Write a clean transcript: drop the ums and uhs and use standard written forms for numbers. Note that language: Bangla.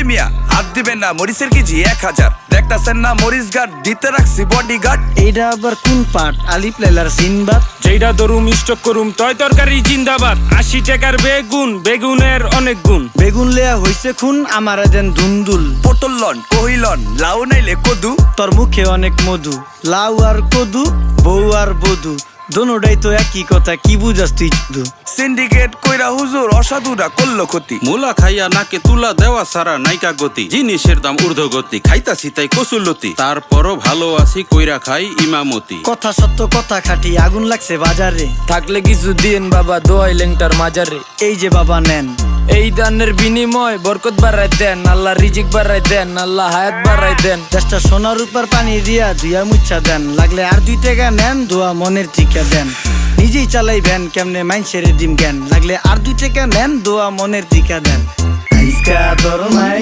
মিয়া হাত দিবেন না, মরিচের কেজি 1000। দেখতাছেন না মরিচ গার্ড দিতে রাখছি বডিগার্ড। এইটা আবার কোন পাট? আলিফ লাইলার সিনবাদ। যেইটা ধরুম স্টক করুম তয় তরকারি জিন্দাবাদ। 80 টাকার বেগুন, বেগুনের অনেক গুণ। বেগুন লেয়া হইছে খুন, আমারে দেন ধুন্দুল। পটল লন, কহিলন, লাউ নাইলে কদু। তোর মুখে অনেক মধু, লাউ আর কদু, বউ আর বধু, দোনোটাই তো একই কথা, কি বুঝাস তুই শুধু? সিন্ডিকেট কইরা হুজুর অসাধুরা করলো ক্ষতি। মুলা খাইয়া নাকে তুলা দেওয়া সারা নাইকা গতি। জিনিসের দাম ঊর্ধ্বগতি, খাইতাছি তাই কসুলতি। তারপরও ভালো আছি কইরা খাই ইমামতি। কথা সত্য কথা খাটি, আগুন লাগছে বাজারে। থাকলে কিছু দিন বাবা, দোয়াই লেংটার মাজারে। এই যে বাবা নেন, এই দানের বিনিময় বরকত বাড়াই দেন, আল্লাহ রিজিক বাড়াই দেন, আল্লাহ হায়াত বাড়াই দেন। দেশটা সোনার উপর পানি দিয়া ধুইয়া মুচ্ছা দেন। লাগলে আর 2 টাকা নেন, দোয়া মনের টিকা দেন। নিজেই চালাই ভ্যান, কেমনে মাইনসের দিম জ্ঞান। লাগলে আর 2 টাকা নেন, দোয়া মনের টিকা দেন। আইসকা ধরো নাই